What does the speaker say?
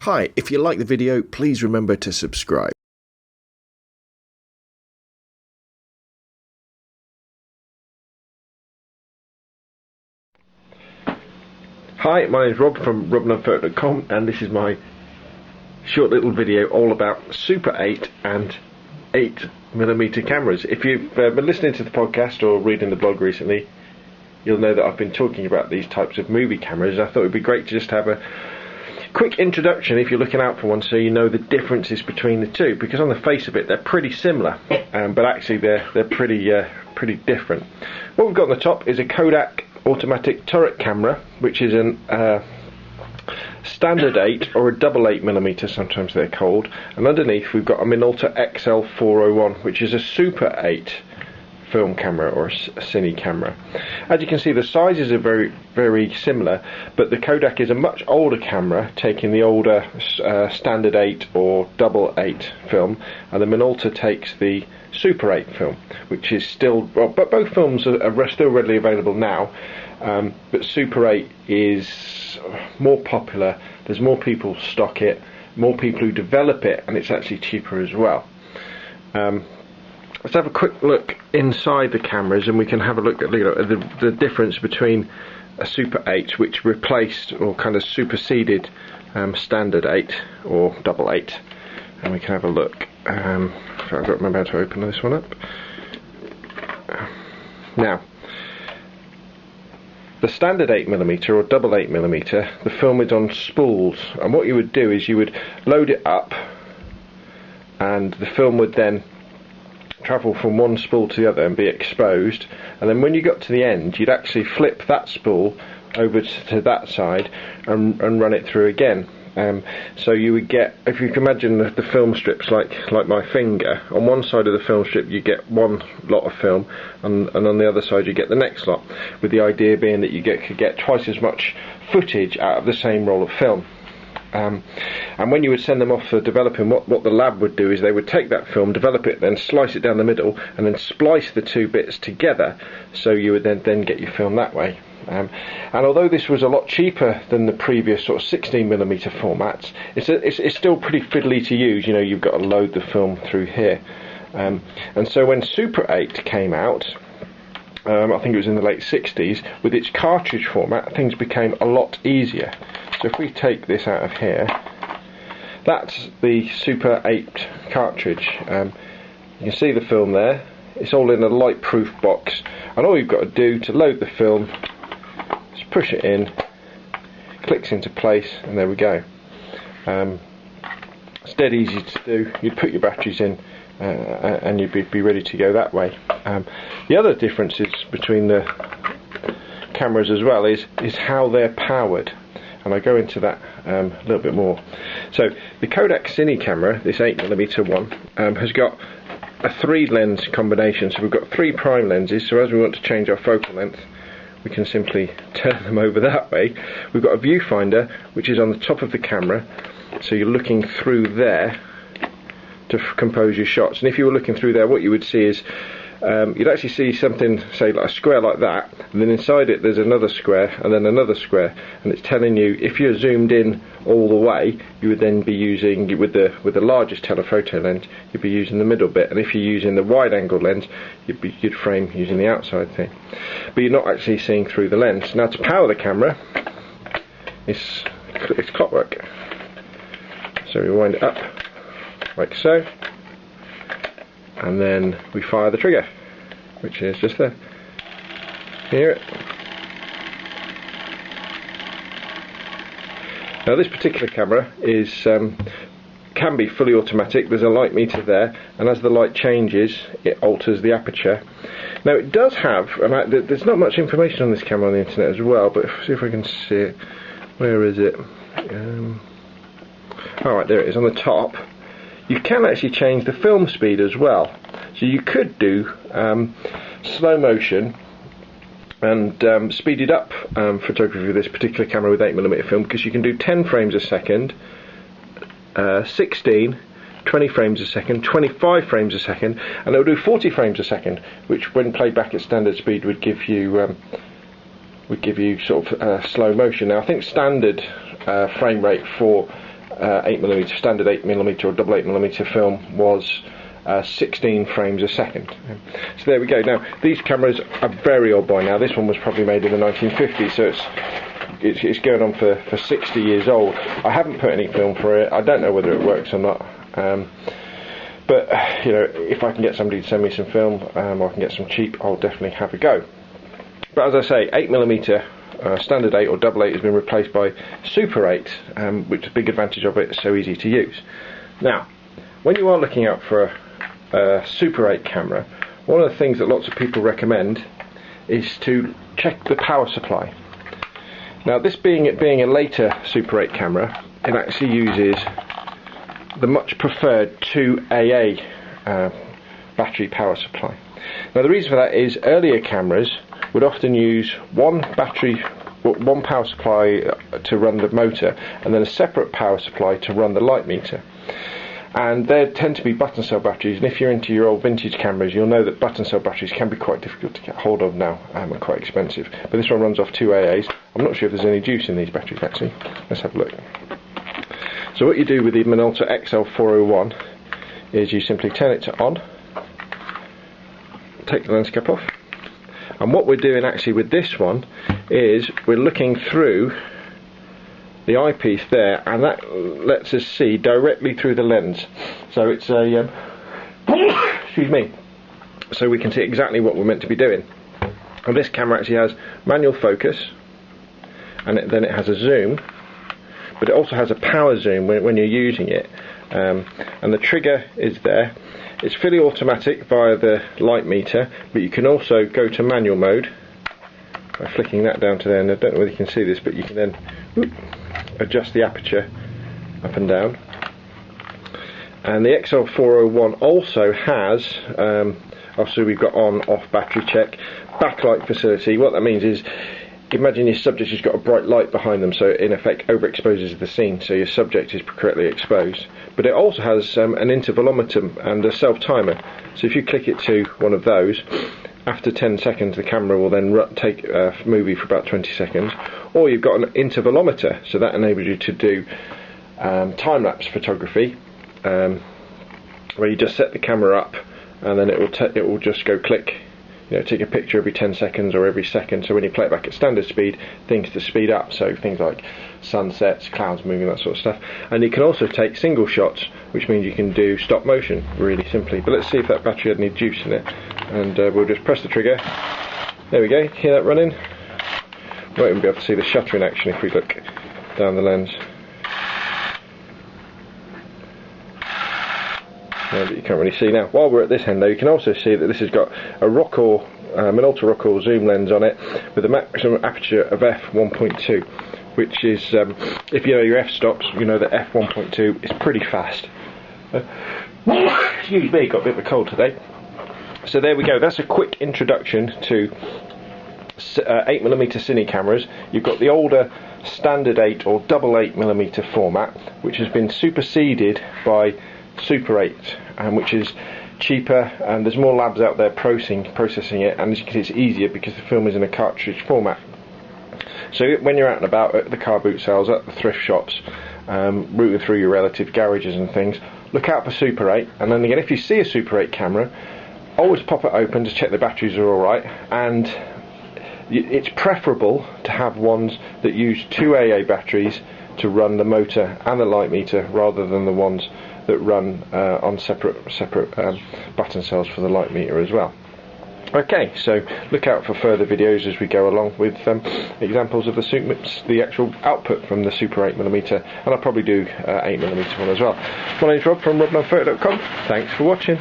Hi, if you like the video, please remember to subscribe. Hi, my name is Rob from robandphoto.com, and this is my short little video all about Super 8 and 8mm cameras. If you've been listening to the podcast or reading the blog recently, you'll know that I've been talking about these types of movie cameras. I thought it would be great to just have a quick introduction if you're looking out for one, so you know the differences between the two, because on the face of it they're pretty similar, but actually they're pretty different. What we've got on the top is a Kodak automatic turret camera, which is an standard 8 or a double 8mm, sometimes they're called, and underneath we've got a Minolta XL401, which is a Super 8 film camera or a Cine camera. As you can see, the sizes are very similar, but the Kodak is a much older camera, taking the older standard 8 or double 8 film, and the Minolta takes the Super 8 film, which is still, well, but both films are still readily available now, but Super 8 is more popular. There's more people stock it, more people who develop it, and it's actually cheaper as well. Let's have a quick look inside the cameras, and we can have a look at the difference between a Super 8, which replaced or kind of superseded standard 8 or double 8, and we can have a look. I've got to remember how to open this one up. Now, the standard 8mm or double 8mm, the film is on spools, and what you would do is you would load it up, and the film would then travel from one spool to the other and be exposed, and then when you got to the end you'd actually flip that spool over to that side and run it through again. So you would get, if you can imagine the film strips like my finger, on one side of the film strip you get one lot of film, and on the other side you get the next lot, with the idea being that you could get twice as much footage out of the same roll of film. And when you would send them off for developing, what the lab would do is they would take that film, develop it, then slice it down the middle, and then splice the two bits together, so you would then get your film that way. And although this was a lot cheaper than the previous sort of 16mm formats, it's still pretty fiddly to use. You know, you've got to load the film through here. And so when Super 8 came out, I think it was in the late 60s, with its cartridge format, things became a lot easier. So if we take this out of here, that's the Super 8 cartridge. You can see the film there. It's all in a light-proof box, and all you've got to do to load the film is push it in, clicks into place, and there we go. It's dead easy to do. You'd put your batteries in, and you'd be ready to go that way. The other differences between the cameras as well is how they're powered, and I go into that a little bit more. So the Kodak Cine camera, this 8mm one, has got a 3 lens combination. So we've got 3 prime lenses, so as we want to change our focal length we can simply turn them over that way. We've got a viewfinder which is on the top of the camera, so you're looking through there to compose your shots, and if you were looking through there, what you would see is you'd actually see something, say like a square like that, and then inside it there's another square, and then another square, and it's telling you, if you're zoomed in all the way, you would then be using, with the largest telephoto lens, you'd be using the middle bit, and if you're using the wide angle lens, you'd frame using the outside thing, but you're not actually seeing through the lens. Now to power the camera, it's clockwork. So we wind it up like so, and then we fire the trigger, which is just there. Hear it? Now this particular camera is can be fully automatic. There's a light meter there, and as the light changes it alters the aperture. Now it does have, and there's not much information on this camera on the internet as well, but see if I can see it. Where is it? Alright, there it is on the top. You can actually change the film speed as well, so you could do slow motion and speeded up photography with this particular camera with 8mm film, because you can do 10 frames a second, 16, 20 frames a second, 25 frames a second, and it will do 40 frames a second, which when played back at standard speed would give you sort of slow motion. Now I think standard frame rate for 8mm, standard 8mm or double 8mm film was 16 frames a second. So there we go. Now these cameras are very old by now. This one was probably made in the 1950s, so it's going on for 60 years old. I haven't put any film for it. I don't know whether it works or not. But you know, if I can get somebody to send me some film, or I can get some cheap, I'll definitely have a go. But as I say, 8mm standard 8 or double 8 has been replaced by Super 8, which is a big advantage of it. It's so easy to use. Now, when you are looking out for a Super 8 camera, one of the things that lots of people recommend is to check the power supply. Now, this being a later Super 8 camera, it actually uses the much preferred 2AA battery power supply. Now, the reason for that is earlier cameras would often use one power supply to run the motor, and then a separate power supply to run the light meter. And they tend to be button cell batteries, and if you're into your old vintage cameras, you'll know that button cell batteries can be quite difficult to get hold of now, and quite expensive. But this one runs off 2AAs. I'm not sure if there's any juice in these batteries actually. Let's have a look. So what you do with the Minolta XL401 is you simply turn it to on, take the lens cap off, and what we're doing actually with this one is we're looking through the eyepiece there, and that lets us see directly through the lens. So it's a excuse me, so we can see exactly what we're meant to be doing. And this camera actually has manual focus, and then it has a zoom, but it also has a power zoom when you're using it, and the trigger is there. It's fully automatic via the light meter, but you can also go to manual mode by flicking that down to there, and I don't know whether you can see this, but you can then adjust the aperture up and down. And the XL401 also has, obviously we've got on-off battery check, backlight facility. What that means is, imagine your subject has got a bright light behind them, so in effect overexposes the scene, so your subject is correctly exposed. But it also has an intervalometer and a self-timer, so if you click it to one of those, after 10 seconds the camera will then take a movie for about 20 seconds. Or you've got an intervalometer, so that enables you to do time-lapse photography, where you just set the camera up and then it will just go click. You know, take a picture every 10 seconds or every second, so when you play it back at standard speed, things to speed up, so things like sunsets, clouds moving, that sort of stuff. And you can also take single shots, which means you can do stop motion really simply. But let's see if that battery had any juice in it, and we'll just press the trigger. There we go, hear that running? We won't even be able to see the shutter in action if we look down the lens. But you can't really see now. While we're at this end though, you can also see that this has got a Minolta Rockall zoom lens on it with a maximum aperture of f1.2, which is, if you know your f-stops, you know that f1.2 is pretty fast. Excuse me, got a bit of a cold today. So there we go, that's a quick introduction to 8mm Cine cameras. You've got the older standard 8 or double 8mm format, which has been superseded by Super 8, which is cheaper, and there's more labs out there processing it, and as you can see it's easier because the film is in a cartridge format. So when you're out and about at the car boot sales, at the thrift shops, routing through your relative garages and things, look out for Super 8, and then again if you see a Super 8 camera, always pop it open to check the batteries are alright, and it's preferable to have ones that use 2AA batteries to run the motor and the light meter rather than the ones that run on separate button cells for the light meter as well. Okay, so look out for further videos as we go along with examples of the actual output from the Super 8mm, and I'll probably do 8mm one as well. My name's Rob from robnonphoto.com. Thanks for watching.